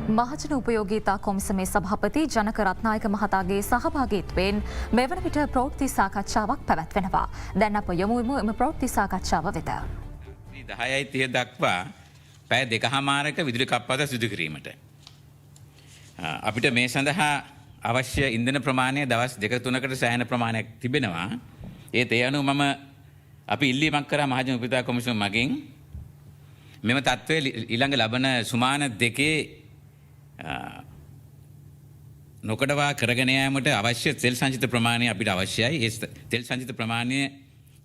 මහජන උපයෝගීතා කොමිසමේ සභාපති ජනක රත්නායක මහතාගේ සහභාගීත්වයෙන් මෙවන විට ප්‍රවෘත්ති සාකච්ඡාවක් පැවැත්වෙනවා. දැන් අප යොමුවෙමු එම ප්‍රවෘත්ති සාකච්ඡාව වෙත. 10:30 දක්වා පැය 2කමාරක විදුලි කප්පාද සිදු කිරීමට අපිට මේ සඳහා අවශ්‍ය ඉන්ධන ප්‍රමාණය දවස් 2-3කට සෑහෙන ප්‍රමාණයක් තිබෙනවා. ඒත් ඒ අනුව අපි ඉල්ලීමක් කරා මහජන උපයෝගීතා කොමිසම මගින් මෙම තත්ත්වය ඊළඟ ලබන සුමාන දෙකේ නොකඩවා කරගෙන යාමට අවශ්‍ය තෙල් සංචිත ප්‍රමාණය අපිට අවශ්‍යයි. ඒ තෙල් සංචිත ප්‍රමාණය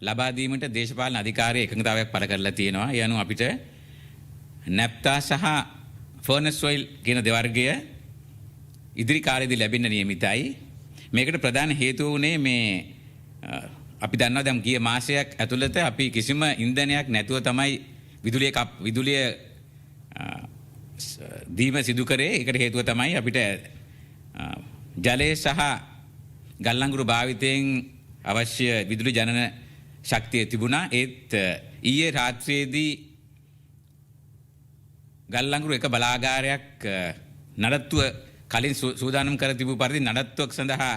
ලබා දීමට දේශපාලන අධිකාරිය එකඟතාවයක් පළ කරලා තියෙනවා. ඒ අනුව අපිට නැප්තා සහ ෆර්නස් ඔයිල් කියන දෙවර්ගය ඉදිරි කාලයේදී ලැබෙන්න නියමිතයි. මේකට ප්‍රධාන හේතුව වුණේ මේ අපි දන්නවා දැන් ගිය මාසයක් ඇතුළත අපි කිසිම ඉන්ධනයක් නැතුව තමයි විදුලිය දීම සිදු කරේ. ඒකට හේතුව තමයි අපිට ජලය සහ ගල්ලංගුරු භාවිතයෙන් අවශ්‍ය විදුලි ජනන ශක්තිය තිබුණා. ඒත් ඊයේ රාත්‍රියේදී ගල්ලංගුරු එක බලාගාරයක් නඩත්තුව කලින් සූදානම් කර තිබූ පරිදි නඩත්තුවක් සඳහා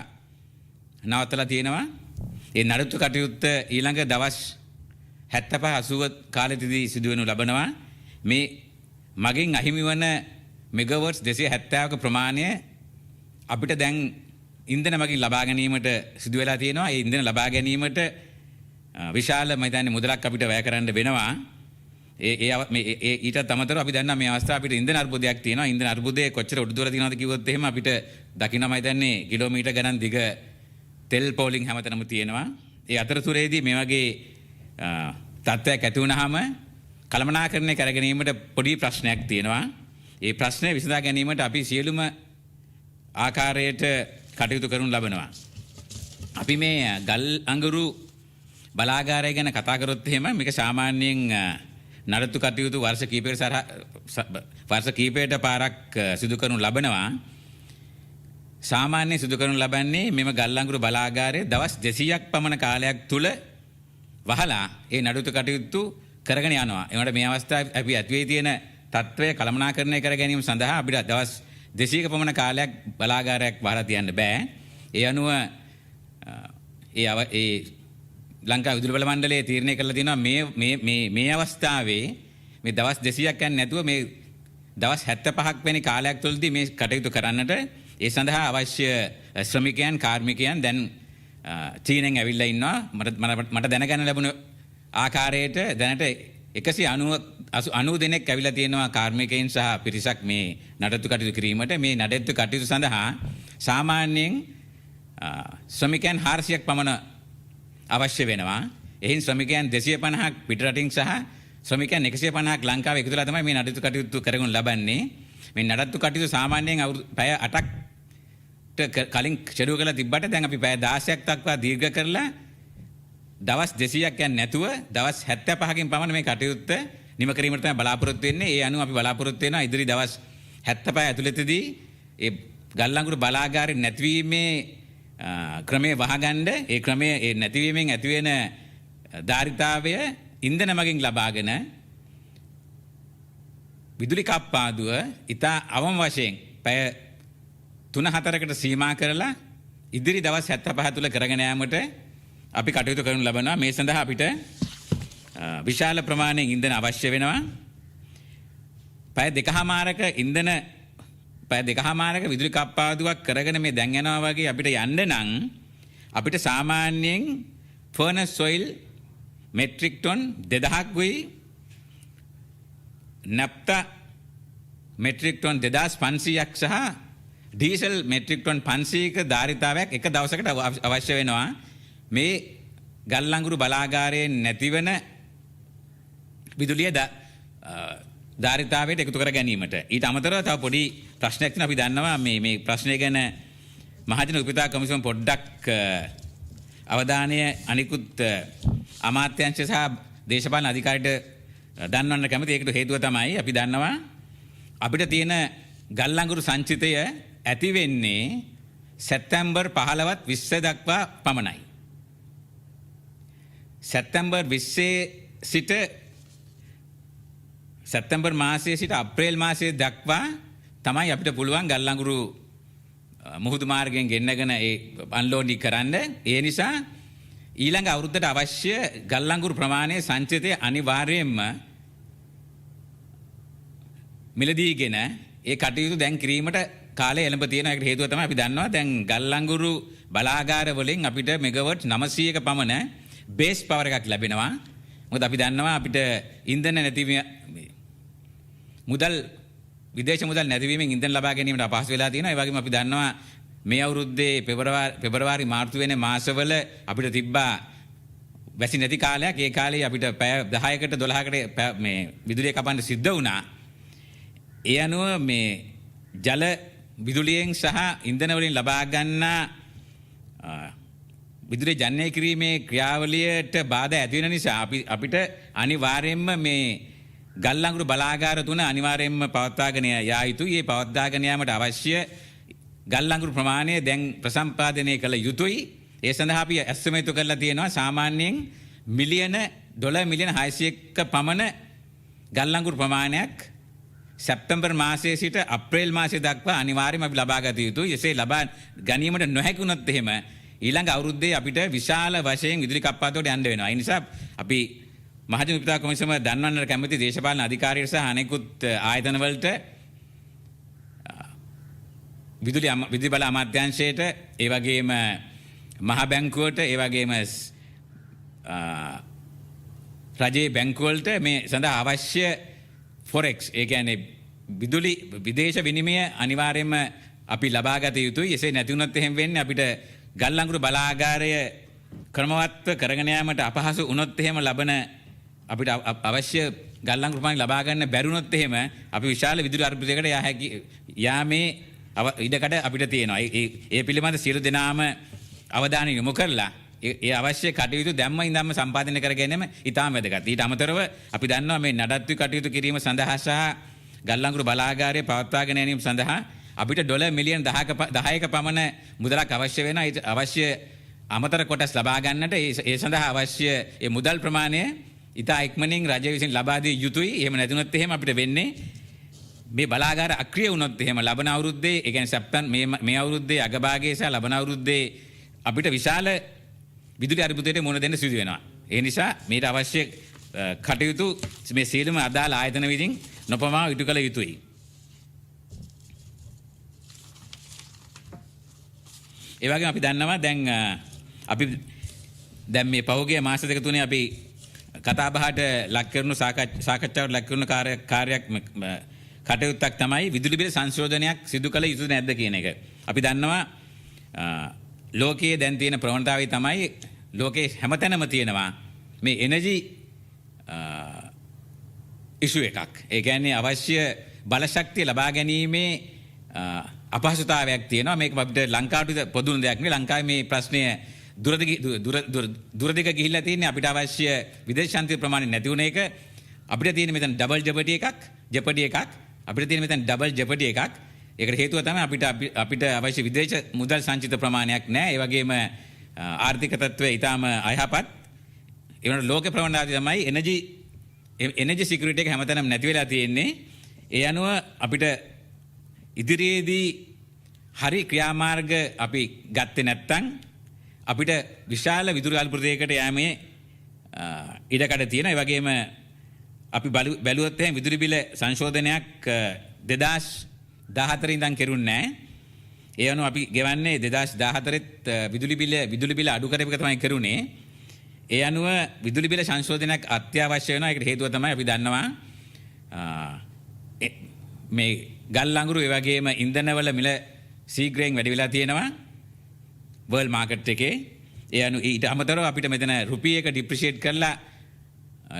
නවත්තලා තියෙනවා. ඒ නඩත්තු කටයුත්ත ඊළඟ දවස් 75-80 කාලෙදිදී සිදුවෙනු ලබනවා. මේ මගින් අහිමි වන මෙගාවට්ස් 270ක ප්‍රමාණය අපිට දැන් ඉන්ධන මගින් ලබා ගැනීමට සිදු වෙලා තියෙනවා. ඒ ඉන්ධන ලබා ගැනීමට විශාල මුදලක් අපිට වැය කරන්න වෙනවා. ඊටත් අමතරව අපි දන්නා මේ අවස්ථාව අපිට ඉන්ධන අර්බුදයක් තියෙනවා. ඉන්ධන අර්බුදයේ කොච්චර උඩුදුර තියෙනවද කිව්වොත් එහෙම අපිට දකින්නමයි දන්නේ කිලෝමීටර් ගණන් දිග තෙල් පෝලිං හැමතැනම තියෙනවා. ඒ අතරතුරේදී මේ වගේ තත්ත්වයක් ඇති වුණාම කළමනාකරණය කර ගැනීමට පොඩි ප්‍රශ්නයක් තියෙනවා. ඒ ප්‍රශ්නය විසඳා ගැනීමට අපි සියලුම ආකාරයට කටයුතු කරනු ලබනවා. අපි මේ ගල් අඟුරු බලාගාරය ගැන කතා කරොත් එහෙම මේක සාමාන්‍යයෙන් නඩත්තු කටයුතු වර්ෂ කීපයකට පාරක් සිදු කරනු ලබනවා. සාමාන්‍යයෙන් සිදු කරනු ලබන්නේ මෙම ගල් අඟුරු බලාගාරයේ දවස් 200ක් පමණ කාලයක් තුල වහලා ඒ නඩත්තු කටයුතු කරගෙන යනවා. ඒකට මේ අවස්ථාවේ අපි ඇතිවේ තියෙන තත්ත්වය කළමනාකරණය කර ගැනීම සඳහා අපිට දවස් 200ක පමණ කාලයක් බලාගාරයක් වහලා තියන්න බෑ. ඒ අනුව ඒ ලංකා විදුලි බල මණ්ඩලය තීරණය කරලා තියෙනවා මේ අවස්ථාවේ මේ දවස් 200ක් යන්නේ නැතුව මේ දවස් 75ක් වැනි කාලයක් තුළදී මේ කටයුතු කරන්නට ඒ සඳහා අවශ්‍ය ශ්‍රමිකයන් කාර්මිකයන් දැන් චීනෙන් ඇවිල්ලා ඉන්නවා. මට දැනගන්න ලැබුණ ආකාරයට දැනට 190 දෙනෙක් ඇවිල්ලා තියෙනවා කාර්මිකයන් සහ පිරිසක් මේ නඩත්තු කටයුතු කිරීමට. මේ නඩත්තු කටයුතු සඳහා සාමාන්‍යයෙන් ශ්‍රමිකයන් 400ක් පමණ අවශ්‍ය වෙනවා. එහින් ශ්‍රමිකයන් 250ක් පිටරටින් සහ ශ්‍රමිකයන් 150ක් ලංකාවේ එකතු වෙලා තමයි මේ නඩත්තු කටයුතු කරගෙන ලබන්නේ. මේ නඩත්තු කටයුතු සාමාන්‍යයෙන් පැය 8ක් කලින් ෂෙඩියුල් කරලා තිබ්බට දැන් අපි පැය 16ක් දක්වා දීර්ඝ කරලා දවස් 200ක් යන්නේ නැතුව දවස් 75කින් පමණ මේ කටයුත්ත නිම කිරීමට තමයි බලාපොරොත්තු වෙන්නේ. ඒ අනුව අපි බලාපොරොත්තු වෙනවා ඉදිරි දවස් 75 ඇතුළතදී ඒ ගල්ලංගුරු බලාගාරේ නැතිවීමේ ක්‍රමයේ වහගන්න ඒ ක්‍රමයේ ඒ නැතිවීමෙන් ඇතිවෙන ධාරිතාවය ඉන්ධන මගින් ලබාගෙන විදුලි කප්පාදුව ඉතා අවම වශයෙන් පැය 3-4කට සීමා කරලා ඉදිරි දවස් 75 තුළ කරගෙන යාමට අපි කටයුතු කරනු ලබනවා. මේ සඳහා අපිට විශාල ප්‍රමාණයෙන් ඉන්ධන අවශ්‍ය වෙනවා. පැය 2කමාරක විදුලි කප්පාදුවක් කරගෙන මේ දැන් යනවා වගේ අපිට යන්න නම් අපිට සාමාන්‍යයෙන් ෆර්නස් ඔයිල් මෙට්‍රික් ටොන් 2000කුයි නැප්තා මෙට්‍රික් ටොන් 2500ක් සහ ඩීසල් මෙට්‍රික් ටොන් 500ක ධාරිතාවයක් එක දවසකට අවශ්‍ය වෙනවා. මේ ගල්ලංගුරු බලාගාරයෙන් නැතිවන විදුලිය ධාරිතාවයට එකතු කර ගැනීමට. ඊට අමතරව තව පොඩි ප්‍රශ්නයක් තියෙනවා. අපි දන්නවා මේ ප්‍රශ්නය ගැන මහජන උපයෝගීතා කොමිසම පොඩ්ඩක් අවධානය අනිකුත් අමාත්‍යාංශ සහ දේශපාලන අධිකාරියට දන්වන්න කැමති. ඒකට හේතුව තමයි අපි දන්නවා අපිට තියෙන ගල්ලංගුරු සංචිතය ඇති වෙන්නේ සැප්තැම්බර් 15වත් 20 දක්වා පමණයි. සැප්තැම්බර් 20 සිට සැප්තැම්බර් මාසයේ සිට අප්‍රේල් මාසයේ දක්වා තමයි අපිට පුළුවන් ගල්ලංගුරු මුහුදු මාර්ගයෙන් ගෙන්නගෙන ඒ අන්ලෝඩින් කරන්න. ඒ නිසා ඊළඟ අවුරුද්දට අවශ්‍ය ගල්ලංගුරු ප්‍රමාණය සංචිතය අනිවාර්යයෙන්ම මිලදීගෙන ඒ කටයුතු දැන් කිරීමට කාලය එළඹ තියෙනවා. ඒකට හේතුව තමයි අපි දන්නවා දැන් ගල්ලංගුරු බලාගාර වලින් අපිට මෙගාවට් 900ක පමණ බේස් පවර් එකක් ලැබෙනවා. මොකද අපි දන්නවා අපිට ඉන්ධන නැතිවීම මුදල් විදේශ මුදල් නැතිවීමෙන් ඉන්ධන ලබා ගැනීමට අපහසු වෙලා තියෙනවා. ඒ වගේම අපි දන්නවා මේ අවුරුද්දේ පෙබරවාරි මාර්තු වෙන මාසවල අපිට තිබ්බා වැසි නැති කාලයක්. ඒ කාලේ අපිට පැය 10කට 12කට මේ විදුලිය කපන්න සිද්ධ වුණා. ඒ අනුව මේ ජල විදුලියෙන් සහ ඉන්ධන වලින් ලබා ගන්නා විදුලිය ජනනය කිරීමේ ක්‍රියාවලියට බාධා ඇති වෙන නිසා අපිට අනිවාර්යයෙන්ම මේ ගල්ලංගුරු බලාගාර තුන අනිවාර්යයෙන්ම පවත්වාගෙන යා යුතුයි. මේ පවත්වාගෙන යාමට අවශ්‍ය ගල්ලංගුරු ප්‍රමාණය දැන් ප්‍රසම්පාදනය කළ යුතුයි. ඒ සඳහා අපි ඇස්ටිමේට් කරලා තියෙනවා සාමාන්‍යයෙන් මිලියන ඩොලර් මිලියන 600ක පමණ ගල්ලංගුරු ප්‍රමාණයක් සැප්තැම්බර් මාසයේ සිට අප්‍රේල් මාසය දක්වා අනිවාර්යයෙන්ම අපි ලබා ගත යුතුයි. එසේ ලබා ගැනීමට නොහැකි වුණොත් එහෙම ඊළඟ අවුරුද්දේ අපිට විශාල වශයෙන් විදුලි කප්පාදුවට යන්න වෙනවා. ඒ නිසා අපි මහජන විපතා කොමිසම දන්වන්නට කැමති දේශපාලන අධිකාරියෝ සහ අනෙකුත් ආයතන වලට විදුලි බල අමාත්‍යාංශයට ඒ වගේම මහ බැංකුවට ඒ වගේම රජයේ බැංකුව වලට මේ සඳහා අවශ්‍ය ෆොරෙක්ස් ඒ කියන්නේ විදුලි විදේශ විනිමය අනිවාර්යයෙන්ම අපි ලබා ගත යුතුයි. එසේ නැති වුණොත් එහෙම වෙන්නේ අපිට ගල්ලංගුරු බලාගාරය ක්‍රමවත්ව කරගෙන යාමට අපහසු වුණොත් එහෙම ලබන අපිට අවශ්‍ය ගල්ලංගුරු ප්‍රමාණය ලබා ගන්න බැරි වුණොත් එහෙම අපි විශාල විදුලි අර්බුදයකට යාමේ ඉඩකඩ අපිට තියෙනවා. ඒ පිළිබඳ සියලු දෙනාම අවධානය යොමු කරලා ඒ අවශ්‍ය කටයුතු දැම්ම ඉඳන්ම සම්පාදනය කර ගැනීම ඉතාම වැදගත්. ඊට අමතරව අපි දන්නවා මේ නඩත්තු කටයුතු කිරීම සඳහා සහ ගල්ලංගුරු බලාගාරය පවත්වාගෙන ගැනීම සඳහා අපිට ඩොලර් මිලියන 10ක පමණ මුදලක් අවශ්‍ය වෙනවා. ඒ අවශ්‍ය අමතර කොටස් ලබා ගන්නට ඒ සඳහා අවශ්‍ය ඒ මුදල් ප්‍රමාණය ඉතා ඉක්මනින් රජය විසින් ලබා දිය යුතුයි. එහෙම නැතුනොත් එහෙම අපිට වෙන්නේ මේ බලාගාර අක්‍රිය වුණොත් එහෙම ලබන අවුරුද්දේ ඒ කියන්නේ සැප්තැම්බර් මේ අවුරුද්දේ අගභාගයේ සහ ලබන අවුරුද්දේ අපිට විශාල විදුලි අර්බුදයට මුහුණ දෙන්න සිදු වෙනවා. ඒ නිසා මේට අවශ්‍ය කටයුතු මේ සියලුම අදාළ ආයතන විසින් නොපමා ඉටු කළ යුතුයි. ඒ වගේම අපි දන්නවා දැන් මේ පහුගිය මාස දෙක තුනේ අපි කතා බහට ලක් කරනු සාකච්ඡාවට ලක් කරනු කාර්යයක් කටයුත්තක් තමයි විදුලි බිල සංශෝධනයක් සිදු කළ යුතු නැද්ද කියන එක. අපි දන්නවා ලෝකයේ දැන් තියෙන ප්‍රවණතාවය තමයි ලෝකයේ හැමතැනම තියෙනවා මේ එනර්ජි ඉෂු එකක්. ඒ කියන්නේ අවශ්‍ය බලශක්තිය ලබා ගැනීමේ අපහසුතාවයක් තියෙනවා. මේක අපිට ලංකාවට පොදුන දෙයක් නෙවෙයි. ලංකාවේ මේ ප්‍රශ්නය දුරදිග ගිහිල්ලා තියෙන්නේ. අපිට අවශ්‍ය විදේශ ශාන්ති ප්‍රමාණය නැති වුණ එක. අපිට තියෙන මෙතන ඩබල් ජෙපඩි එකක්. අපිට තියෙන මෙතන ඩබල් ජෙපඩි එකක්. ඒකට හේතුව තමයි අපිට අවශ්‍ය විදේශ මුදල් සංචිත ප්‍රමාණයක් නැහැ. ඒ වගේම ආර්ථික තත්ත්වය ඊටාම අයහපත්. ඒ වුණාට ලෝක ප්‍රවණතාවය තමයි එනර්ජි සිකියුරිටි එක හැමතැනම නැති වෙලා තියෙන්නේ. ඒ අනුව අපිට ඉදිරියේදී හරි ක්‍රියාමාර්ග අපි ගත්තේ නැත්නම් අපිට විශාල විදුලි අල්පෘදයකට යෑමේ ඉඩකඩ තියෙනවා. ඒ වගේම අපි බැලුවොත් එහෙනම් විදුලි බිල සංශෝධනයක් 2014 ඉඳන් කෙරුන්නේ නැහැ. ඒ අනුව අපි ගෙවන්නේ 2014ත් විදුලි බිල අඩු කරපු එක තමයි කෙරුණේ. ඒ අනුව විදුලි බිල සංශෝධනයක් අත්‍යවශ්‍ය වෙනවා. ඒකට හේතුව තමයි අපි දන්නවා මේ ගල් ලංගුරු ඒ වගේම ඉන්ධනවල මිල ශීඝ්‍රයෙන් වැඩි වෙලා තියෙනවා වර්ල්ඩ් මාකට් එකේ. ඒ අනුව ඊට අමතරව අපිට මෙතන රුපියලක ඩිප්‍රීෂিয়েට් කරලා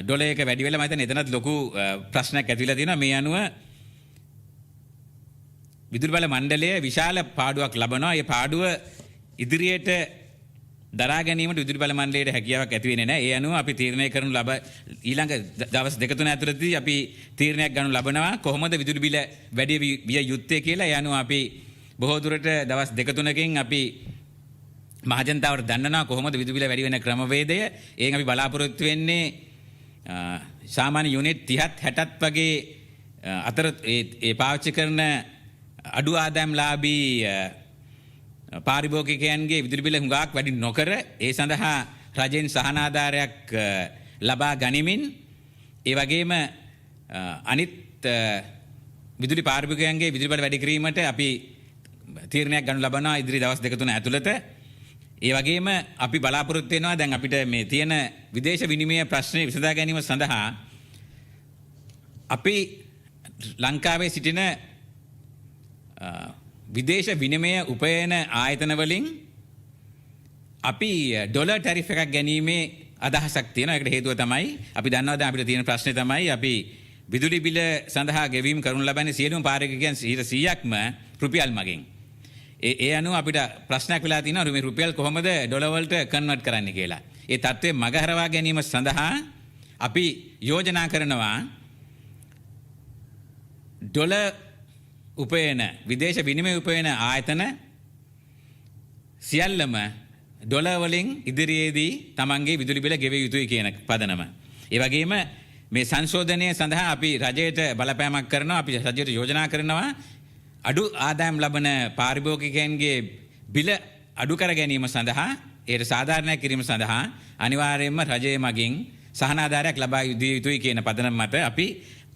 ඩොලර් එක වැඩි වෙලා මම හිතන්නේ එතනත් ලොකු ප්‍රශ්නයක් ඇති වෙලා තියෙනවා. මේ අනුව විදුලි බල මණ්ඩලය විශාල පාඩුවක් ලබනවා. ඒ පාඩුව ඉදිරියට දරා ගැනීමට විදුලි බල මණ්ඩලයට හැකියාවක් ඇති වෙන්නේ නැහැ. ඒ අනුව අපි තීරණය කරනු ඊළඟ දවස් දෙක තුන ඇතුළතදී අපි තීරණයක් ගන්නු ලබනවා කොහොමද විදුලි බිල වැඩි විය යුත්තේ කියලා. ඒ අනුව අපි බොහෝ දුරට දවස් දෙක තුනකින් අපි මහජනතාවට දන්වනවා කොහොමද විදුලි බිල වැඩි වෙන ක්‍රමවේදය. ඒන් අපි බලාපොරොත්තු වෙන්නේ සාමාන්‍ය යුනිට් 30ත් 60ත් වගේ අතර ඒ පාවිච්චි කරන අඩු ආදායම්ලාභී පාරිභෝගිකයන්ගේ විදුලි බිල හුඟක් වැඩි නොකර ඒ සඳහා රජයෙන් සහනාධාරයක් ලබා ගනිමින් ඒ වගේම අනිත් විදුලි පාරිභෝගිකයන්ගේ විදුලි බිල වැඩි කිරීමට අපි තීරණයක් ගනු ලබනවා ඉදිරි දවස් දෙක තුන ඇතුළත. ඒ වගේම අපි බලාපොරොත්තු වෙනවා දැන් අපිට මේ තියෙන විදේශ විනිමය ප්‍රශ්නේ විසඳා ගැනීම සඳහා අපි ලංකාවේ සිටින විදේශ විනිමය උපයන ආයතන වලින් අපි ඩොලර් ටැරිෆ් එකක් ගැනීමේ අදහසක් තියෙනවා. ඒකට හේතුව තමයි අපි දන්නවා දැන් අපිට තියෙන ප්‍රශ්නේ තමයි අපි විදුලි බිල සඳහා ගෙවීම කරනු ලබන්නේ සියලුම පාරිභෝගිකයන් 100%ක්ම රුපියල් මගින්. ඒ අනුව අපිට ප්‍රශ්නයක් වෙලා තියෙනවා මේ රුපියල් කොහොමද ඩොලර් වලට කන්වර්ට් කරන්න කියලා. ඒ තත්ත්වය මගහරවා ගැනීම සඳහා අපි යෝජනා කරනවා ඩොලර් උපයන විදේශ විනිමය උපයන ආයතන සියල්ලම ඩොලර් වලින් ඉදිරියේදී තමන්ගේ විදුලි බිල ගෙවිය යුතුයි කියන පදනම. ඒ වගේම මේ සංශෝධනය සඳහා අපි රජයට බලපෑමක් කරනවා. අපි රජයට යෝජනා කරනවා අඩු ආදායම් ලබන පාරිභෝගිකයන්ගේ බිල අඩු කර ගැනීම සඳහා ඒට සාධාරණයක් කිරීම සඳහා අනිවාර්යයෙන්ම රජය මගින් සහනාධාරයක් ලබා දිය යුතුයි කියන පදනම මත අපි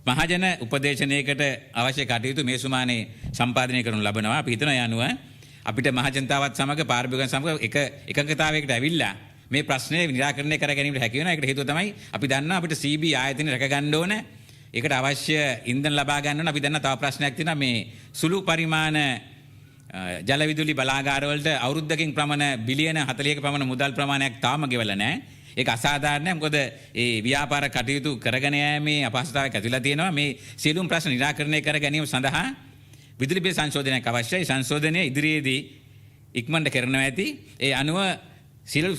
මහජන උපදේශනයකට අවශ්‍ය කටයුතු මේ සුමානේ සම්පාදනය කරනු ලබනවා. අපි හිතනවා යනුව අපිට මහජනතාවත් සමග පාරිභෝගිකයන් සමග එකඟතාවයකට ඇවිල්ලා මේ ප්‍රශ්නේ නිරාකරණය කර ගැනීමට හැකි වෙනවා. ඒකට හේතුව තමයි අපි දන්නවා අපිට CB ආයතන රැක ගන්න ඕන. ඒකට අවශ්‍ය ඉන්ධන ලබා ගන්න ඕන. අපි දන්නා තව ප්‍රශ්නයක් තියෙනවා මේ සුළු පරිමාණ ජල විදුලි බලාගාර වලට අවුරුද්දකින් ප්‍රමාණ බිලියන 40ක ප්‍රමාණ මුදල් ප්‍රමාණයක් තාම ගෙවලා නැහැ. ඒක අසාධාරණයි. මොකද ඒ ව්‍යාපාර කටයුතු කරගෙන යෑමේ අපහසුතාවයක් ඇතිලා තියෙනවා. මේ සියලුම ප්‍රශ්න නිරාකරණය කර ගැනීම සඳහා විදුලි බිල් සංශෝධනයක් අවශ්‍යයි. සංශෝධනය ඉදිරියේදී ඉක්මනට කරනවා ඇති. ඒ අනුව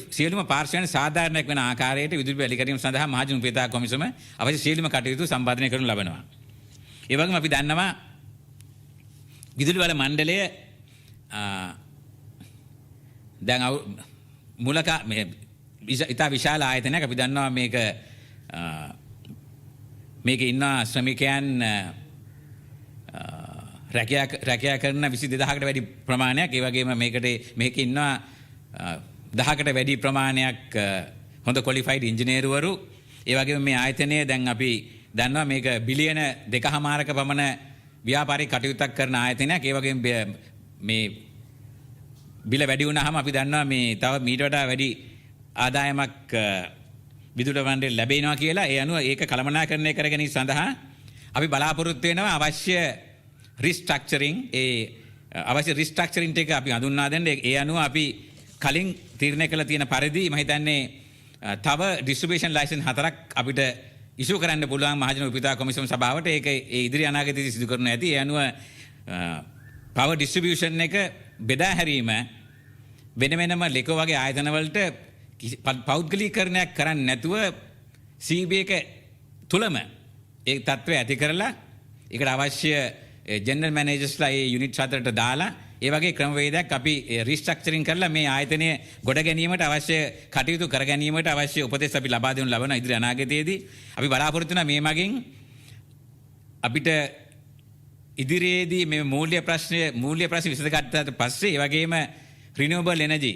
සියලුම පාර්ශ්වයන් සාධාරණයක් වෙන ආකාරයට විදුලි බිල වැඩි කිරීම සඳහා මහජන උපයෝගිතා කොමිසම අවශ්‍ය සියලුම කටයුතු සම්පාදනය කරනු ලබනවා. ඒ වගේම අපි දන්නවා විදුලි බල මණ්ඩලය දැන් මූලක ඉතා විශාල ආයතනයක්. අපි දන්නවා මේක ඉන්න ශ්‍රමිකයන් රැකියා කරන 22000කට වැඩි ප්‍රමාණයක්. ඒ වගේම මේක ඉන්නවා 10කට වැඩි ප්‍රමාණයක් හොඳ ක්වොලිෆයිඩ් ඉංජිනේරුවරු. ඒ වගේම මේ ආයතනය දැන් අපි දන්නවා මේක බිලියන 2.5ක පමණ ව්‍යාපාරික කටයුත්තක් කරන ආයතනයක්. ඒ වගේම මේ බිල වැඩි වුණාම අපි දන්නවා මේ තව මීට වඩා වැඩි ආදායමක් විදුලි මණ්ඩලයට ලැබෙනවා කියලා. ඒ අනුව ඒක කළමනාකරණය කර ගැනීම සඳහා අපි බලාපොරොත්තු වෙනවා අවශ්‍ය රිස්ට්‍රක්චරින් අවශ්‍ය රිස්ට්‍රක්චරින් ටික අපි හඳුන්වා දෙන්න. ඒ අනුව අපි කලින් තීරණය කළ තියෙන පරිදි මම හිතන්නේ තව ඩිස්ට්‍රිබියුෂන් ලයිසන්ස් 4ක් අපිට ඉෂු කරන්න පුළුවන් මහජන උපයෝගිතා කොමිසම සභාවට. ඒක ඒ ඉදිරි අනාගතයේදී සිදු කරන්න ඇති. ඒ අනුව පවර් ඩිස්ට්‍රිබියුෂන් එක බෙදා හැරීම වෙන වෙනම ලෙකෝ වගේ ආයතන වලට පෞද්ගලීකරණයක් කරන්නේ නැතුව CB එක තුලම ඒ තත්ත්වය ඇති කරලා ඒකට අවශ්‍ය ජෙනරල් මැනේජර්ස්ලා ඒ යුනිට් 4ට දාලා ඒ වගේ ක්‍රමවේදයක් අපි රිස්ට්‍රක්චරින් කරලා මේ ආයතනය ගොඩ ගැනීමට අවශ්‍ය කටයුතු කර ගැනීමට අවශ්‍ය උපදෙස් අපි ලබා දෙනු ලබන ඉදිරි අනාගතයේදී අපි බලාපොරොත්තු වෙනවා මේ මගින් අපිට ඉදිරියේදී මේ මූල්‍ය ප්‍රශ්න විසඳගත්තාට පස්සේ ඒ වගේම රිනියුවබල් එනර්ජි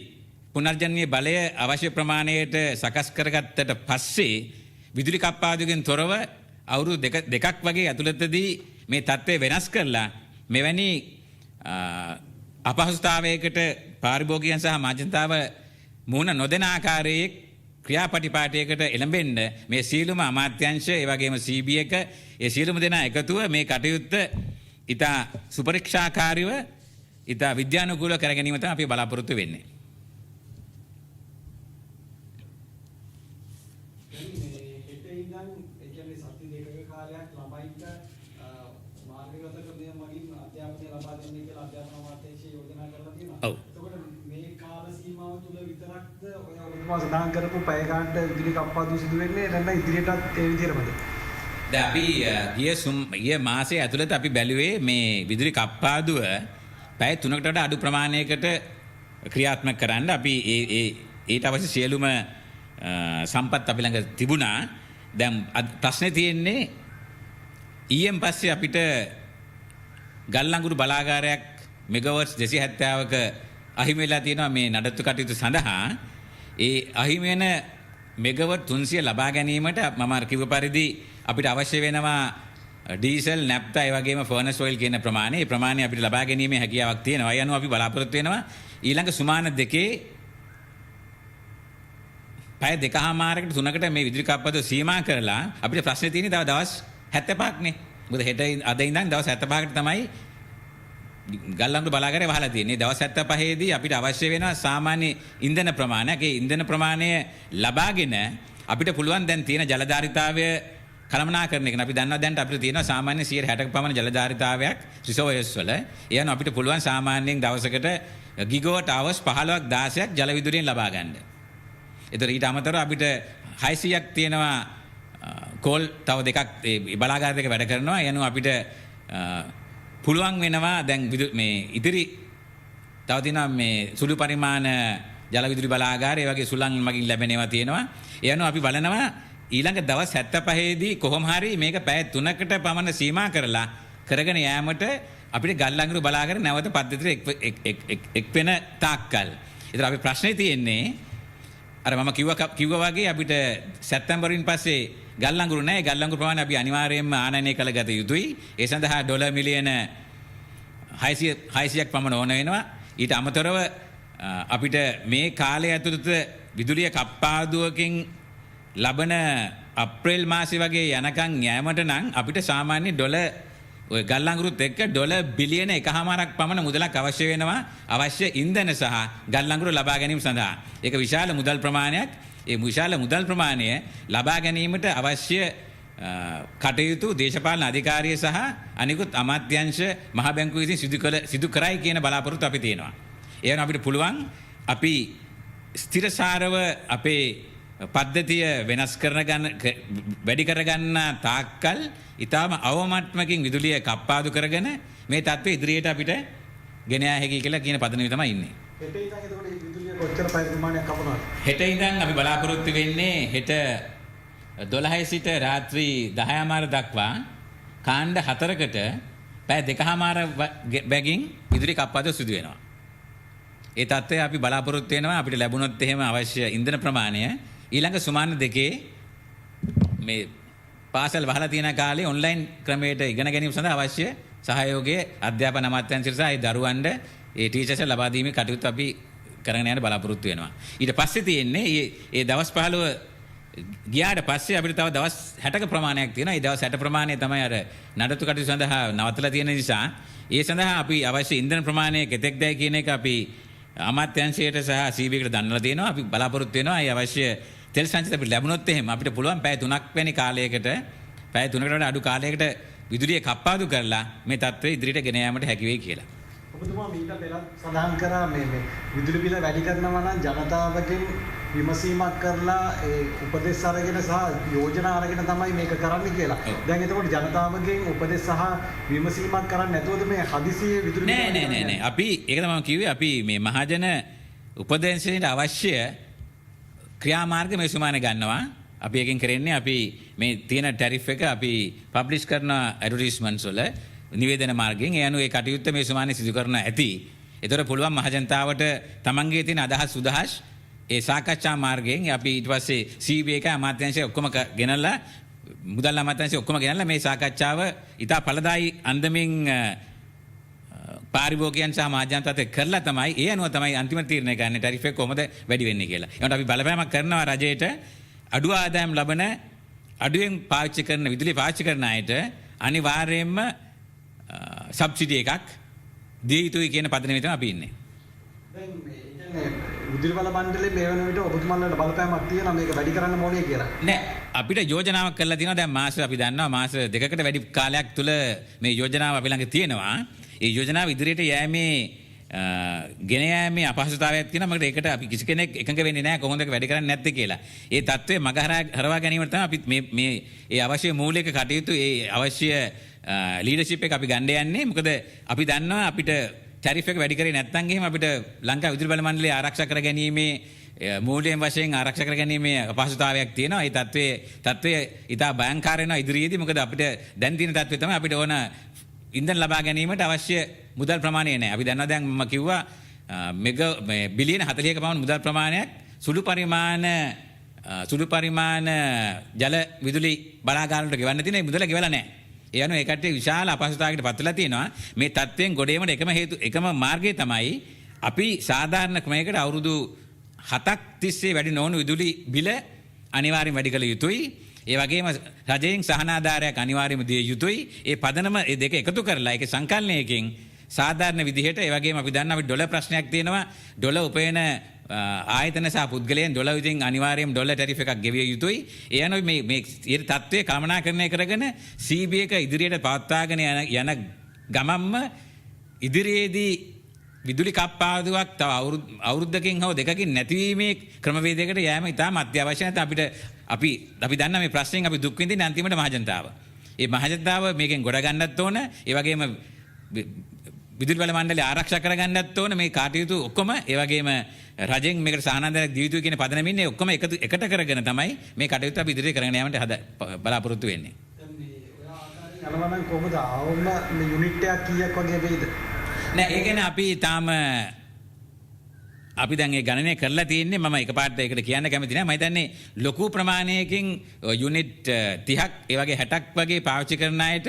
පුනර්ජනනීය බලය අවශ්‍ය ප්‍රමාණයට සකස් කරගත්තට පස්සේ විදුලි කප්පාදුවකින් තොරව අවුරුදු දෙකක් වගේ ඇතුළතදී මේ තත්ත්වය වෙනස් කරලා මෙවැනි අපහසුතාවයකට පාරිභෝගිකයන් සහ මහජනතාව මුහුණ නොදෙන ආකාරයේ ක්‍රියාපටිපාටියකට එළඹෙන්න මේ සියලුම අමාත්‍යාංශ ඒ වගේම CB එක ඒ සියලුම දෙනා එකතුව මේ කටයුත්ත ඉතා සුපරීක්ෂාකාරීව ඉතා විද්‍යානුකූලව කර ගැනීම තමයි අපි බලාපොරොත්තු වෙන්නේ. සඳහන් කරපු පැය ගානට විදුලි කප්පාදු සිදු වෙන්නේ නැත්නම් ඉදිරියටත් ඒ විදිහටමද? දැන් අපි ගිය මාසයේ ඇතුළත අපි බැලුවේ මේ විදුලි කප්පාදුව පැය 3කට වඩා අඩු ප්‍රමාණයකට ක්‍රියාත්මක කරන්න අපි ඊට අවශ්‍ය සියලුම සම්පත් අපි ළඟ තිබුණා. දැන් ප්‍රශ්නේ තියෙන්නේ ඊයෙන් පස්සේ අපිට ගල්ලංගුරු බලාගාරයක් මෙගාවට්ස් 270ක අහිමි වෙලා තියෙනවා මේ නඩත්තු කටයුතු සඳහා. ඒ අහිමි වෙන මෙගාවට් 300 ලබා ගැනීමට මම අර කිව්ව පරිදි අපිට අවශ්‍ය වෙනවා ඩීසල්, නැප්තා, ඒ වගේම ෆර්නස් ඔයිල් කියන ප්‍රමාණය. ඒ ප්‍රමාණය අපිට ලබා ගැනීමේ හැකියාවක් තියෙනවා. ඒ අනුව අපි බලාපොරොත්තු වෙනවා ඊළඟ සුමාන දෙකේ පැය 2:00කට 3කට මේ විදුලි කප්පද සීමා කරලා අපිට ප්‍රශ්නේ තියෙන්නේ තව දවස් 75ක්නේ. මොකද හෙට අද ඉඳන් දවස් 75කට තමයි ගල්ලංගුරු බලාගාරය වහලා තියෙන්නේ. දවස් 75 දී අපිට අවශ්‍ය වෙනවා සාමාන්‍ය ඉන්ධන ප්‍රමාණයක්. ඒ ඉන්ධන ප්‍රමාණය ලබාගෙන අපිට පුළුවන් දැන් තියෙන ජලධාරිතාවය කළමනාකරණය කරන. අපි දන්නවා දැන් අපිට තියෙනවා සාමාන්‍ය 160ක පමණ ජලධාරිතාවයක් රිසර්වයර්ස් වල. ඒ අනුව අපිට පුළුවන් සාමාන්‍යයෙන් දවසකට ගිගාවට් අවර්ස් 15ක් 16ක් ජල විදුලියෙන් ලබා ගන්න. ඒතර ඊට අමතරව අපිට 600ක් තියෙනවා කෝල් තව දෙකක් ඒ බලාගාර දෙක වැඩ කරනවා. ඒ අනුව අපිට පුළුවන් වෙනවා දැන් මේ ඉදිරි තව තියෙනවා මේ සුළු පරිමාණ ජල විදුලි බලාගාර ඒ වගේ සුළං මගින් ලැබෙන ඒවා තියෙනවා. ඒ අනුව අපි බලනවා ඊළඟ දවස් 75 දී කොහොම හරි මේක පැය 3කට පමණ සීමා කරලා කරගෙන යෑමට අපිට ගල්ලංගුරු බලාගාර නැවත පද්ධතියට එක් වෙන තාක්කල්. ඒතර අපි ප්‍රශ්නේ තියෙන්නේ අර මම කිව්වා වගේ අපිට සැප්තැම්බරින් පස්සේ ගල්ලංගුරු නැහැ. ගල්ලංගුරු ප්‍රමාණය අපි අනිවාර්යයෙන්ම ආනයනය කළ ගත යුතුයි. ඒ සඳහා ඩොලර් මිලියන 600ක් පමණ ඕන වෙනවා. ඊට අමතරව අපිට මේ කාලය ඇතුළත විදුලිය කප්පාදුවකින් ලබන අප්‍රේල් මාසෙ වගේ යනකම් යෑමට නම් අපිට සාමාන්‍ය ඩොලර් ඔය ගල්ලංගුරුත් එක්ක ඩොලර් බිලියන 1.5ක් පමණ මුදලක් අවශ්‍ය වෙනවා අවශ්‍ය ඉන්ධන සහ ගල්ලංගුරු ලබා ගැනීම සඳහා. ඒක විශාල මුදල් ප්‍රමාණයක්. ඒ විශාල මුදල් ප්‍රමාණය ලබා ගැනීමට අවශ්‍ය කටයුතු දේශපාලන අධිකාරිය සහ අනිකුත් අමාත්‍යාංශ මහ බැංකුව විසින් සිදු කරයි කියන බලාපොරොත්තු අපි තියෙනවා. ඒ වෙන අපිට පුළුවන් අපි ස්ථිරසාරව අපේ පද්ධතිය වෙනස් වැඩි කරගන්න තාක්කල් ඊටම අවමට්ටමකින් විදුලිය කප්පාදු කරගෙන මේ තත්ත්වය ඉදිරියට අපිට ගෙන යා හැකියි කියලා කියන පදනමේ තමයි ඉන්නේ. හෙට ඉඳන් එතකොට විදුලිය කොච්චර පැය ප්‍රමාණයක් කපනවද? හෙට ඉඳන් අපි බලාපොරොත්තු වෙන්නේ හෙට 12 සිට රාත්‍රී 10:00 දක්වා කාණ්ඩ 4කට පැය 2:00 බැගින් විදුලි කප්පාදු සිදු වෙනවා. ඒ තත්ත්වය අපි බලාපොරොත්තු වෙනවා අපිට ලැබුණොත් එහෙම අවශ්‍ය ඉන්ධන ප්‍රමාණය ඊළඟ සුමාන දෙකේ මේ පාසල් වහලා තියෙන කාලේ ඔන්ලයින් ක්‍රමයට ඉගෙන ගැනීම සඳහා අවශ්‍ය සහයෝගය අධ්‍යාපන අමාත්‍යාංශය සහ ඒ දරුවන්ට ඒ ටීචර්ස් ලබා දීමේ කටයුතු අපි කරගෙන යන්න බලාපොරොත්තු වෙනවා. ඊට පස්සේ තියෙන්නේ ඒ දවස් 15 ගියාට පස්සේ අපිට තව දවස් 60ක ප්‍රමාණයක් තියෙනවා. ඒ දවස් 60 ප්‍රමාණය තමයි අර නඩත්තු කටයුතු සඳහා නවත්තලා තියෙන නිසා ඒ සඳහා අපි අවශ්‍ය ඉන්ධන ප්‍රමාණය කෙතෙක්දයි කියන එක අපි අමාත්‍යාංශයට සහ සීබීකට දන්වලා තියෙනවා. අපි බලාපොරොත්තු වෙනවා ඒ අවශ්‍ය තෙල් සංචිත අපිට ලැබුණොත් එහෙම අපිට පුළුවන් පැය 3ක් වැනි කාලයකට පැය 3කට වඩා අඩු කාලයකට විදුලිය කප්පාදු කරලා මේ තත්ත්වය ඉදිරියට ගෙන යාමට හැකි වෙයි කියලා. ඔබතුමා මීට පෙරත් සඳහන් කරා මේ විදුලි බිල වැඩි කරනවා නම් ජනතාවගෙන් විමසීමක් කරලා ඒ උපදෙස් අරගෙන සහ යෝජනා අරගෙන තමයි මේක කරන්න කියලා. දැන් එතකොට ජනතාවගෙන් උපදෙස් සහ විමසීමක් කරන්නේ නැතුවද මේ හදිසියේ විදුලි නෑ. අපි ඒක තමයි මම කිව්වේ අපි මේ මහජන උපදේශයට අවශ්‍ය ක්‍රියාමාර්ග මේ සුමාන ගන්නවා. අපි එකෙන් කරන්නේ අපි මේ තියෙන ටැරිෆ් එක අපි පබ්ලිෂ් කරන ඇඩ්වර්ටයිස්මන්ට්ස් වල නිවේදන මාර්ගයෙන් ඒ අනුව ඒ කටයුත්ත මේ සුමානේ සිදු කරන ඇති. ඒතර පුළුවන් මහජනතාවට තමන්ගේ තියෙන අදහස් උදහස් ඒ සාකච්ඡා මාර්ගයෙන් අපි ඊට පස්සේ CB එක අමාත්‍යාංශය ඔක්කොම ගෙනල්ලා මුදල් අමාත්‍යාංශය ඔක්කොම ගෙනල්ලා මේ සාකච්ඡාව ඉතා ඵලදායී අන්දමින් පාරිභෝගිකයන් සහ මහජනතාවට කරලා තමයි ඒ අනුව තමයි අන්තිම තීරණය ගන්න ටැරිෆ් එක කොහොමද වැඩි වෙන්නේ කියලා. ඒකට අපි බලපෑමක් කරනවා රජයට අඩු ආදායම් ලබන අඩුවෙන් පාවිච්චි කරන විදුලිය පාවිච්චි කරන අයට අනිවාර්යයෙන්ම සබ්සිඩි එකක් දිය යුතුයි කියන පදනමේ තමයි අපි ඉන්නේ. දැන් මේ විදුලි බල මණ්ඩලයේ මේ වෙන විට ඔබතුමාලට බලපෑමක් තියෙනවා මේක වැඩි කරන්න ඕනේ කියලා. නෑ අපිට යෝජනාවක් කරලා තියෙනවා දැන් මාස අපි දන්නවා මාස දෙකකට වැඩි කාලයක් තුල මේ යෝජනාව අපි ළඟ තියෙනවා. ඒ යෝජනාව ඉදිරියට යෑමේ ගෙන යෑමේ අපහසුතාවයක් තියෙනවා. මොකද ඒකට අපි කිසි කෙනෙක් එකඟ වෙන්නේ නැහැ කොහොමද වැඩි කරන්නේ නැත්තේ කියලා. ඒ தત્ත්වය මගහරවා ගැනීමට තමයි අපි මේ ඒ අවශ්‍ය මූලික කටයුතු ඒ අවශ්‍ය ලීඩර්ෂිප් එක අපි ගන්න යන්නේ. මොකද අපි දන්නවා අපිට ටැරිෆ් එක වැඩි කරේ නැත්නම් එහෙම අපිට ලංකා විදුලි බල මණ්ඩලය ආරක්ෂා කර ගැනීමේ මූල්‍යයෙන් වශයෙන් ආරක්ෂා කර ගැනීමේ අපහසුතාවයක් තියෙනවා. ඒ තත්ත්වය ඉතා භයංකාර වෙනවා ඉදිරියේදී. මොකද අපිට දැන් තියෙන තත්ත්වය තමයි අපිට ඕන ඉන්ධන ලබා ගැනීමට අවශ්‍ය මුදල් ප්‍රමාණය නැහැ. අපි දන්නවා දැන් මම කිව්වා බිලියන 40ක පමණ මුදල් ප්‍රමාණයක් සුළු පරිමාණ ජල විදුලි බලාගාරවලට ගෙවන්න තියෙන ඒ මුදල ගෙවලා නැහැ. ඒ අනුව ඒ කට්ටිය විශාල අපහසුතාවයකට පත් වෙලා තියෙනවා. මේ තත්ත්වයෙන් ගොඩ ඒමට එකම මාර්ගය තමයි අපි සාධාරණ ක්‍රමයකට අවුරුදු 7ක් තිස්සේ වැඩි නොවුණු විදුලි බිල අනිවාර්යෙන් වැඩි කළ යුතුයි. ඒ වගේම රජයෙන් සහනාධාරයක් අනිවාර්යයෙන්ම දිය යුතුයි. ඒ පදනම ඒ දෙක එකතු කරලා ඒකේ සංකල්පයකින් සාධාරණ විදිහට ඒ වගේම අපි දන්නවා අපි ඩොලර් ප්‍රශ්නයක් තියෙනවා. ඩොලර් උපයන ආයතන සහ පුද්ගලයන් ඩොලර් විදිහින් අනිවාර්යයෙන්ම ඩොලර් ටැරිෆ් එකක් ගෙවිය යුතුයි. ඒ අනුව මේ තත්ත්වය කළමනාකරණය කරගෙන CB එක ඉදිරියට පවත්වාගෙන යන ගමම්ම ඉදිරියේදී විදුලි කප්පාදුවක් තව අවුරුද්දකින් හෝ දෙකකින් නැතිවීමේ ක්‍රමවේදයකට යෑම ඉතාම අත්‍යවශ්‍ය නැත්නම් අපි දන්නා මේ ප්‍රශ්නෙන් අපි දුක් විඳින්නේ අන්තිමට මහජනතාව. ඒ මහජනතාව මේකෙන් ගොඩ ගන්නත් ඕන. ඒ වගේම විදුලි බල මණ්ඩලය ආරක්ෂා කරගන්නත් ඕන. මේ කාටයුතු ඔක්කොම ඒ වගේම රජෙන් මේකට සහනාධාරයක් දිය යුතුයි කියන පදනමින් මේ ඔක්කොම එකට කරගෙන තමයි මේ කටයුතු අපි ඉදිරියට කරගෙන යාමට බලාපොරොත්තු වෙන්නේ. දැන් මේ ඔය ආකාරයෙන් යනවා නම් කොහොමද ආවම මේ යුනිට් එකක් කීයක් වගේ වෙයිද? නෑ ඒ කියන්නේ අපි දැන් ඒ ගණනය කරලා තියෙන්නේ මම එකපාරට ඒකට කියන්න කැමති නෑ. මම හිතන්නේ ලොකු ප්‍රමාණයකින් යුනිට් 30ක් ඒ වගේ 60ක් වගේ පාවිච්චි කරන අයට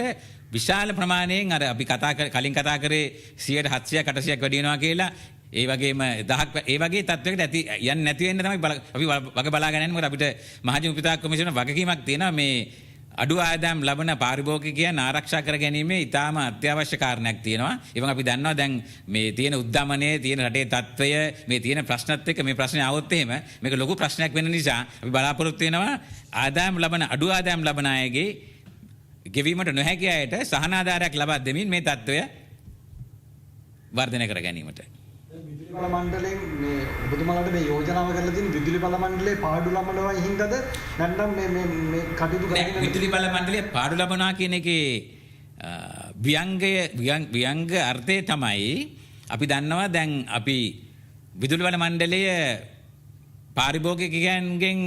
විශාල ප්‍රමාණයෙන් අර අපි කලින් කතා කරේ 700ක් 800ක් වැඩි වෙනවා කියලා ඒ වගේම 10ක් ඒ වගේ තත්වයකට ඇති යන්නේ නැති වෙන්න තමයි අපි වග බලාගෙන යන්නේ. මොකද අපිට මහජන උපිතාක් කොමිසම වගකීමක් තියෙනවා මේ අඩු ආදායම් ලබන පාරිභෝගිකයන් ආරක්ෂා කර ගැනීමේ ඉතාම අත්‍යවශ්‍ය කාරණයක් තියෙනවා. ඒවන් අපි දන්නවා දැන් මේ තියෙන උද්දමනයේ තියෙන රටේ තත්ත්වය මේ තියෙන ප්‍රශ්නත් එක්ක මේ ප්‍රශ්නේ આવොත් එහෙම මේක ලොකු ප්‍රශ්නයක් වෙන නිසා අපි බලාපොරොත්තු වෙනවා අඩු ආදායම් ලබන අයගේ ගෙවීමට නොහැකි අයට සහනාධාරයක් ලබා දෙමින් මේ තත්ත්වය වර්ධනය කර ගැනීමට. විදුලි බල මණ්ඩලයෙන් මේ ඔබතුමාලාට මේ යෝජනාව කරලා තියෙන විදුලි බල මණ්ඩලයේ පාඩු ලබනවා හින්දාද නැත්නම් මේ කටයුතු කරගෙන විදුලි බල මණ්ඩලයේ පාඩු ලබනවා කියන එකේ ව්‍යංග අර්ථය තමයි අපි දන්නවා දැන් අපි විදුලි බල මණ්ඩලය පාරිභෝගිකයන්ගෙන්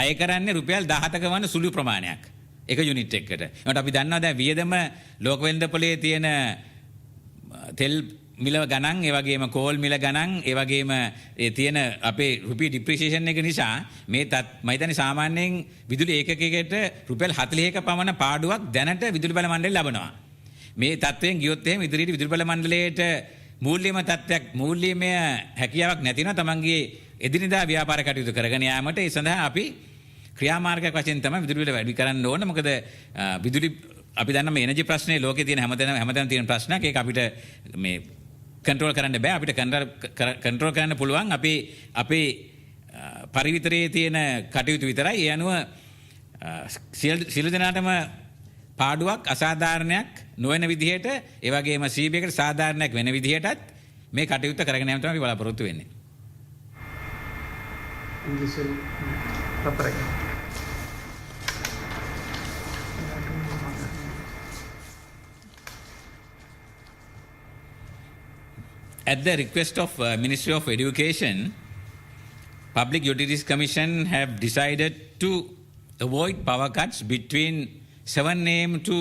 අය කරන්නේ රුපියල් 17ක වන සුළු ප්‍රමාණයක් එක යුනිට් එකකට. ඒකට අපි දන්නවා දැන් වියදම ලෝක වෙළඳපොලේ තියෙන තෙල් මිල ගණන් ඒ වගේම කෝල් මිල ගණන් ඒ වගේම ඒ තියෙන අපේ රුපියල් ඩිප්‍රීසියේෂන් එක නිසා මේ මම හිතන්නේ සාමාන්‍යයෙන් විදුලි ඒකකයකට රුපියල් 40ක පමණ පාඩුවක් දැනට විදුලි බල මණ්ඩලය ලබනවා. මේ තත්ත්වයෙන් ගියොත් එහෙම ඉදිරියට විදුලි බල මණ්ඩලයට මූල්‍යමය හැකියාවක් නැතිනම් තමන්ගේ එදිනෙදා ව්‍යාපාර කටයුතු කරගෙන යාමට ඒ සඳහා අපි ක්‍රියාමාර්ගයක් වශයෙන් තමයි විදුලි බිල වැඩි කරන්න ඕන. මොකද විදුලි අපි දන්නා මේ එනර්ජි ප්‍රශ්නේ ලෝකේ තියෙන හැමතැනම තියෙන ප්‍රශ්නයක්. ඒක අපිට මේ කන්ට්‍රෝල් කරන්න බෑ. අපිට කන්ට්‍රෝල් කරන්න පුළුවන් අපේ පරිවිතරයේ තියෙන කටයුතු විතරයි. ඒ අනුව සියලු දෙනාටම පාඩුවක් අසාධාරණයක් නොවන විදිහට ඒ වගේම CB එකට සාධාරණයක් වෙන විදිහටත් මේ කටයුත්ත කරගෙන යන්න තමයි අපි බලාපොරොත්තු වෙන්නේ. ඉංග්‍රීසියෙන් පපරයි. At the request of Ministry of Education, Public Utilities Commission have decided to avoid power cuts between 7 a.m. to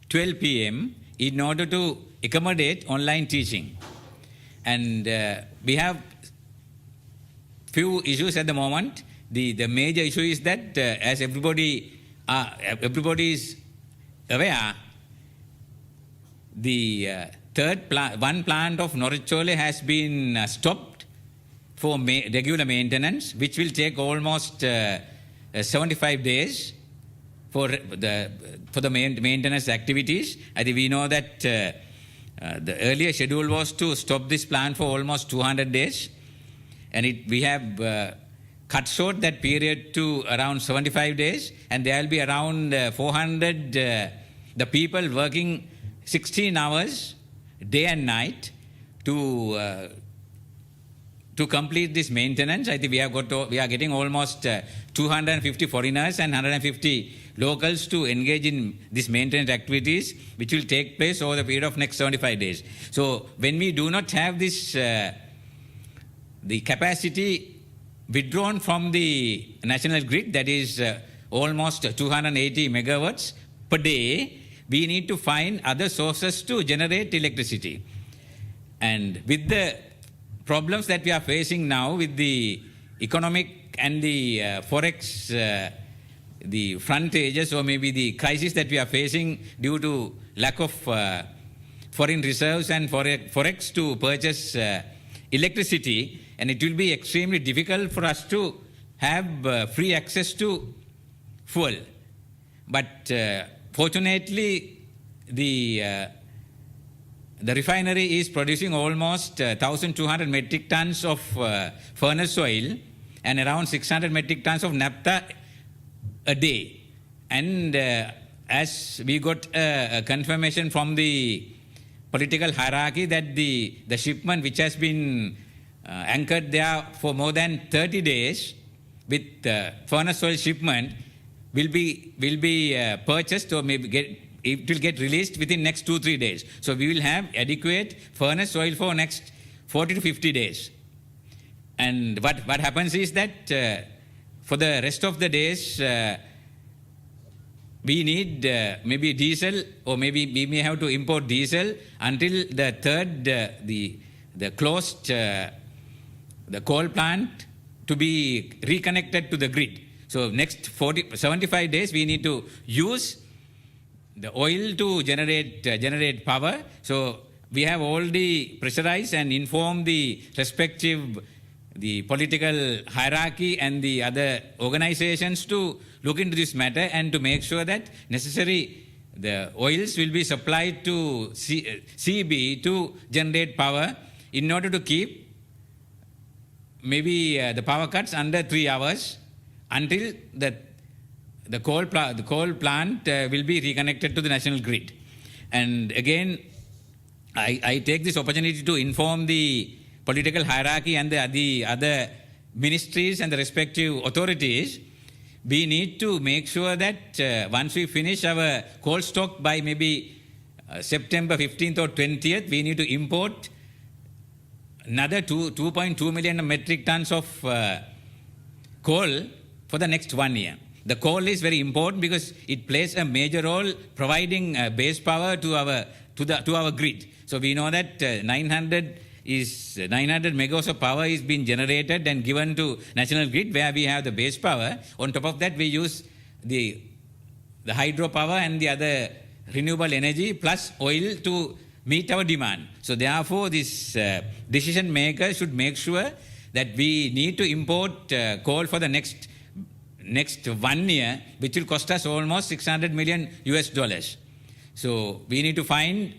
12 p.m. in order to accommodate online teaching. And we have few issues at the moment. The major issue is that as everybody is aware, the one plant of Norwichole has been stopped for regular maintenance, which will take almost 75 days for the maintenance activities. I think we know that the earlier schedule was to stop this plant for almost 200 days, and we have cut short that period to around 75 days, and there will be around 400 the people working 16 hours day and night to complete this maintenance. I think we are getting almost 250 foreigners and 150 locals to engage in this maintenance activities, which will take place over the period of next 75 days. So when we do not have this, the capacity withdrawn from the national grid, that is almost 280 megawatts per day, we need to find other sources to generate electricity. And with the problems that we are facing now with the economic and the forex, the frontages, or maybe the crisis that we are facing due to lack of foreign reserves and forex to purchase electricity, and it will be extremely difficult for us to have free access to fuel. But fortunately, the refinery is producing almost 1,200 metric tons of furnace oil and around 600 metric tons of naphtha a day. And as we got a confirmation from the political hierarchy that the shipment which has been anchored there for more than 30 days with furnace oil shipment will be purchased, or maybe it will get released within next 2-3 days. So we will have adequate furnace oil for next 40 to 50 days. And what happens is that for the rest of the days, we need maybe diesel, or maybe we may have to import diesel until the third, the closed, the coal plant to be reconnected to the grid. So next 75 days, we need to use the oil to generate power. So we have already pressurized and informed the respective, the political hierarchy and the other organizations to look into this matter and to make sure that the oils will be supplied to CB to generate power in order to keep maybe the power cuts under 3 hours until the coal plant will be reconnected to the national grid. And again, I take this opportunity to inform the political hierarchy and the other ministries and the respective authorities. We need to make sure that once we finish our coal stock by maybe September 15th or 20th, we need to import another 2.2 million metric tons of coal for the next 1 year. The coal is very important because it plays a major role providing base power to our grid. So we know that 900 megawatts of power is being generated and given to national grid where we have the base power. On top of that, we use the hydropower and the other renewable energy plus oil to meet our demand. So therefore, this decision maker should make sure that we need to import coal for the next 1 year, which will cost us almost $600 million. So we need to find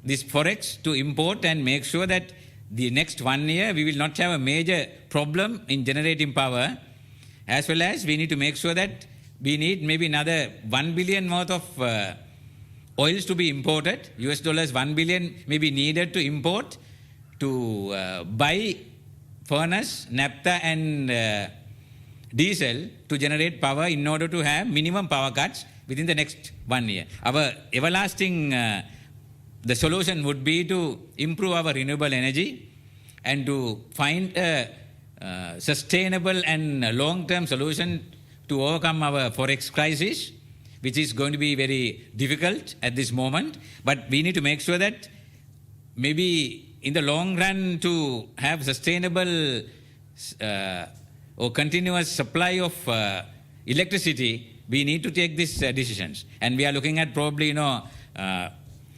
this forex to import and make sure that the next 1 year we will not have a major problem in generating power, as well as we need to make sure that we need maybe another 1 billion worth of oils to be imported. $1 billion may be needed to import to buy furnace, naphtha and diesel to generate power in order to have minimum power cuts within the next 1 year. Our everlasting the solution would be to improve our renewable energy and to find a sustainable and long-term solution to overcome our forex crisis, which is going to be very difficult at this moment. But we need to make sure that maybe in the long run to have sustainable or continuous supply of electricity, we need to take these decisions. And we are looking at probably,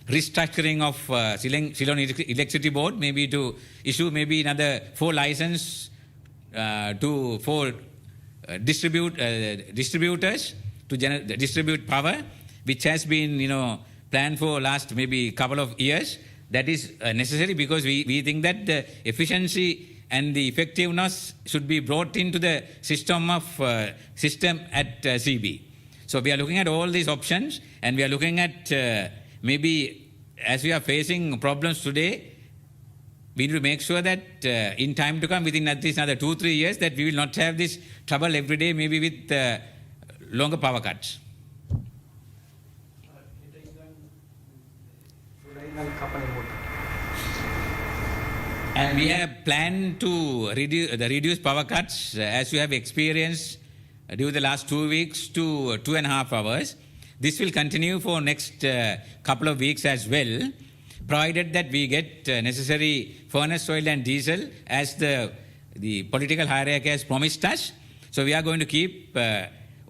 restructuring of Ceylon Electricity Board, maybe to issue maybe another 4 licenses for distributors to distribute power, which has been planned for last maybe couple of years. That is necessary because we think that the efficiency and the effectiveness should be brought into the system at CB. So we are looking at all these options, and we are looking at maybe as we are facing problems today, we need to make sure that in time to come, within at least another 2-3 years, that we will not have this trouble every day, maybe with longer power cuts. And we have planned to reduce power cuts, as you have experienced during the last 2 weeks, to 2.5 hours. this will continue for next couple of weeks as well, provided that we get necessary furnace oil and diesel as the political hierarchy has promised us. So we are going to keep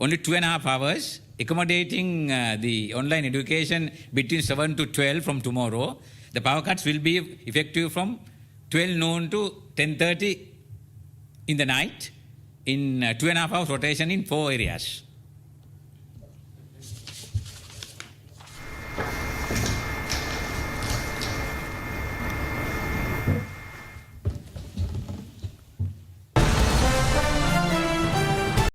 only 2.5 hours accommodating the online education between 7 to 12 from tomorrow. The power cuts will be effective from 12 noon to 10:30 in the night in 2.5 hours rotation in 4 areas.